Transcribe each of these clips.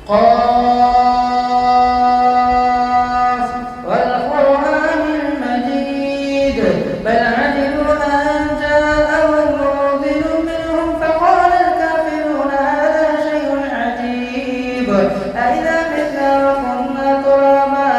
قاف والقرآن المجيد بل عجبوا أن جاءهم منذر منهم فقال الكافرون هذا شيء عجيب أإذا متنا وكنا ترابا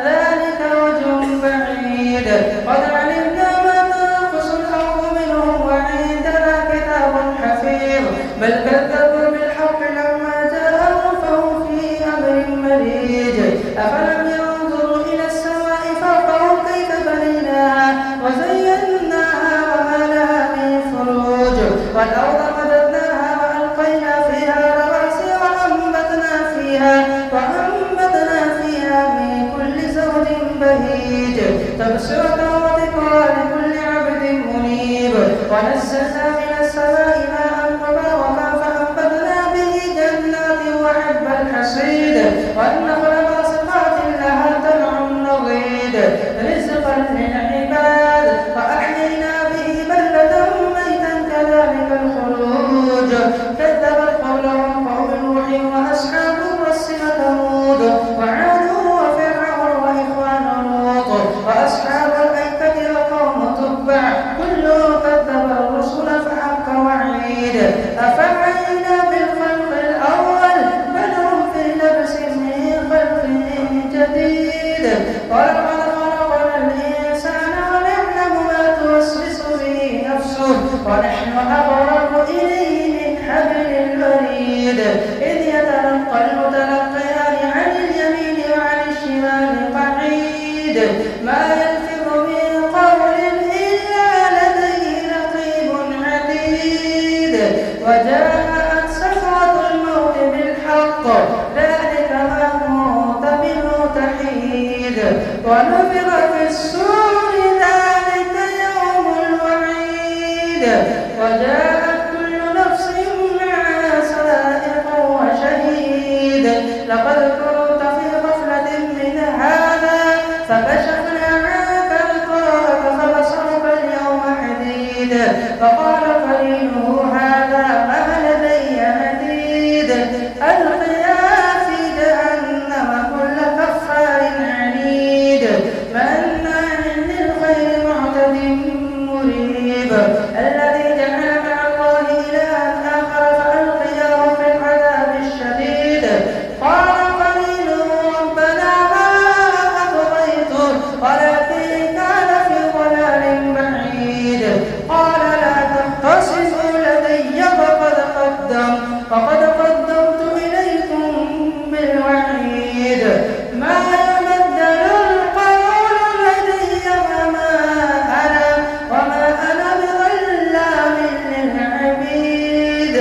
ذلك وجه بعيد قد علمنا ما تنقص الأرض منهم وعندنا كتاب حفيظ بل كذبوا بالحق لما جاءهم فهم في أمر مريج أفلم ينظروا إلى السماء فوقهم كيف بنيناها وزيناها وما لها من فروج والأرض مددناها وألقينا فيها رواسي وأنبتنا فيها من كل زوج بهيج تبصرة وذكرى لكل عبد منيب ونزلنا من السماء ماء طهورا فأنبتنا به جنات وحب الحصيد والنخل باسقات لها طلع نضيد رزقا للعباد وأحيينا به بلدة ميتا كذلك الخروج كذبت قولهم قوم نوح وأصحاب الرس وثمود وعاد وفرعون وإخوان لوط وأصحاب الأيكة وقوم تبع كل كذب الرسل فحق وعيد أفعينا بالخلق الأول بل هم في لبس من خلق جديد ولقد خلقنا الإنسان ونعلم ما توسوس به نفسه ونحن أقرب إليه من حبل الوريد إذ يتلقى المتلقيان عن اليمين وعن الشمال قعيد ما يلفظ من قول إلا لديه رقيب عتيد وجاءت سكرة الموت بالحق ذلك ما كنت منه تحيد ونفخ في الصور ذلك يوم الوعيد وجاءت كل نفس معها سائق وشهيد لقد كنت في غفلة من هذا فكشفنا عنك غطاءك فبصرك اليوم حديد فقال قرينه هذا ما لدي عتيد ألقيا في جهنم كل كفار عنيد مناع للخير معتد مريب الذي جعل مع الله إلها آخر فألقياه في العذاب الشديد قال قرينه ربنا ما أطغيته ولكن كان في ضلال بعيد قال لا تختصموا لدي فقد قدمت إليكم بالوعيد ما يبدل القول لدي وما أنا بظلام للعبيد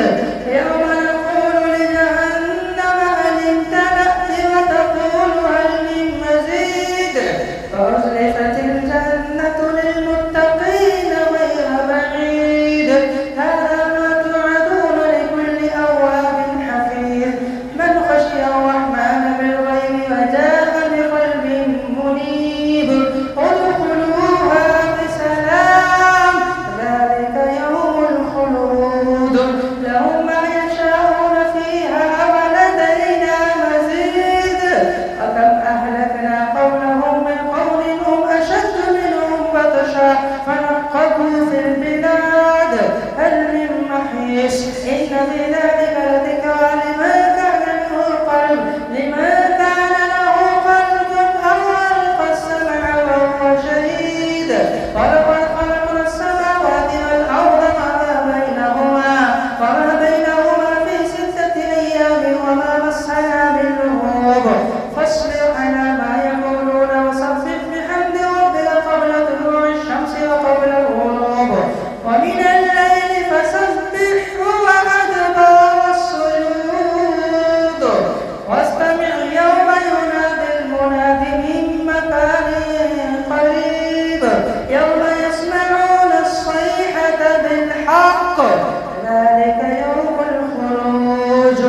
يوم نقول لجهنم هل امتلأت وتقول هل من مزيد فأزلفت الجنة للمتقين غير بعيد هذا ما توعدون لكل أواب حفيظ من خشي الرحمن بالغيب وجاء بقلب منيب ادخلوها بسلام ذلك يوم الخلود لهم ما يشاءون فيها ولدينا مزيد وكم أهلكنا قبلهم من قوم هم أشد منهم بطشا فنقبوا في البلاد هل من محيص إن في ذلك لذكرى لمن كان له قلب أو ألقى السمع وهو شهيد ولقد خلقنا السماوات والأرض وما بينهما في 6 أيام وما مسنا من لغوب فاصبر على ما يقولون وسبح بحمد ربك قبل طلوع الشمس وقبل الغروب ومن الليل فسبحه وأدبار السجود واستمع يوم ينادي المناد من مكان قريب يوم يسمعون الصيحة بالحق ذلك يوم الخروج